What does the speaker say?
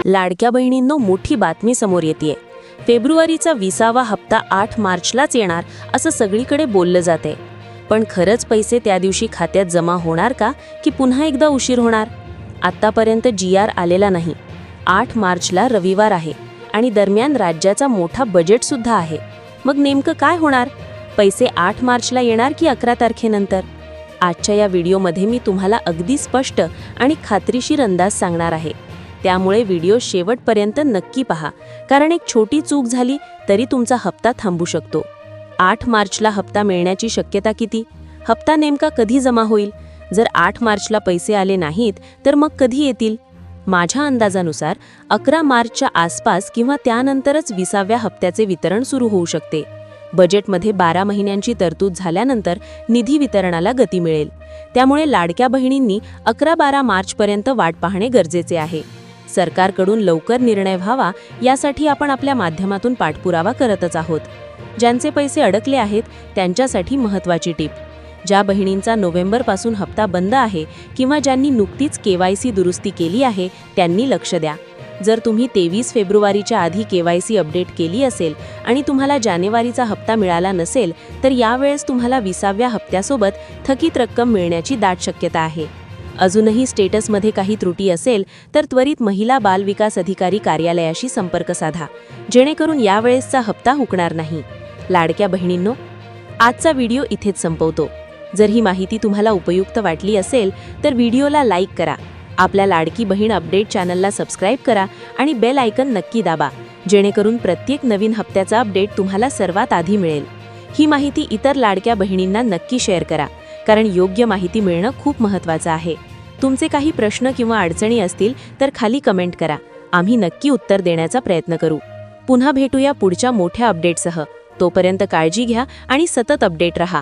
लाडक्या बहिणींनो, मोठी बातमी समोर येतेय। फेब्रुवारीचा 20वा हप्ता 8 मार्चलाच येणार असं सगळीकडे बोललं जाते। पण खरंच पैसे त्या दिवशी खात्यात जमा होणार का, की पुन्हा एकदा उशीर होणार? आत्तापर्यंत GR आलेला नाही। 8 मार्चला रविवार आहे आणि दरम्यान राज्याचा मोठा बजेट सुद्धा आहे। मग नेमकं काय होणार? पैसे 8 मार्चला येणार की 11 तारखेनंतर? आजच्या या व्हिडिओमध्ये मी तुम्हाला अगदी स्पष्ट आणि खात्रीशीर अंदाज सांगणार आहे। त्यामुळे व्हिडिओ शेवटपर्यंत नक्की पहा, कारण एक छोटी चूक झाली तरी तुमचा हप्ता थांबू शकतो। 8 मार्चला हप्ता मिळण्याची शक्यता किती? हप्ता नेमका कधी जमा होईल? जर 8 मार्चला पैसे आले नाहीत तर मग कधी येतील? माझ्या अंदाजानुसार 11 मार्चच्या आसपास किंवा त्यानंतरच 20व्या हप्त्याचे वितरण सुरू होऊ शकते। बजेटमध्ये 12 महिन्यांची तरतूद झाल्यानंतर निधी वितरणाला गती मिळेल। त्यामुळे लाडक्या बहिणींनी 11-12 मार्चपर्यंत वाट पाहणे गरजेचे आहे। सरकारकडून लवकर निर्णय व्हावा यासाठी आपण आपल्या माध्यमातून पाठपुरावा करतच आहोत। ज्यांचे पैसे अडकले आहेत त्यांच्यासाठी महत्त्वाची टीप: ज्या बहिणींचा नोव्हेंबरपासून हप्ता बंद आहे किंवा ज्यांनी नुकतीच KYC दुरुस्ती केली आहे त्यांनी लक्ष द्या। जर तुम्ही 23 फेब्रुवारीच्या आधी KYC अपडेट केली असेल आणि तुम्हाला जानेवारीचा हप्ता मिळाला नसेल तर यावेळेस तुम्हाला 20व्या हप्त्यासोबत थकीत रक्कम मिळण्याची दाट शक्यता आहे। अजूनही स्टेटसमध्ये काही त्रुटी असेल तर त्वरित महिला बाल विकास अधिकारी कार्यालयाशी संपर्क साधा, जेणेकरून यावेळेसचा हप्ता हुकणार नाही। लाडक्या बहिणींनो, आजचा व्हिडिओ इथेच संपवतो। जर ही माहिती तुम्हाला उपयुक्त वाटली असेल तर व्हिडिओला लाईक करा, आपल्या लाडकी बहीण अपडेट चॅनलला सबस्क्राईब करा आणि बेल आयकन नक्की दाबा, जेणेकरून प्रत्येक नवीन हप्त्याचा अपडेट तुम्हाला सर्वात आधी मिळेल। ही माहिती इतर लाडक्या बहिणींना नक्की शेअर करा, कारण योग्य माहिती मिळणं खूप महत्त्वाचं आहे। तुमचे काही प्रश्न किंवा अडचणी असतील तर खाली कमेंट करा, आम्ही नक्की उत्तर देण्याचा प्रयत्न करू। पुन्हा भेटूया पुढच्या मोठ्या अपडेटसह। तोपर्यंत काळजी घ्या आणि सतत अपडेट रहा।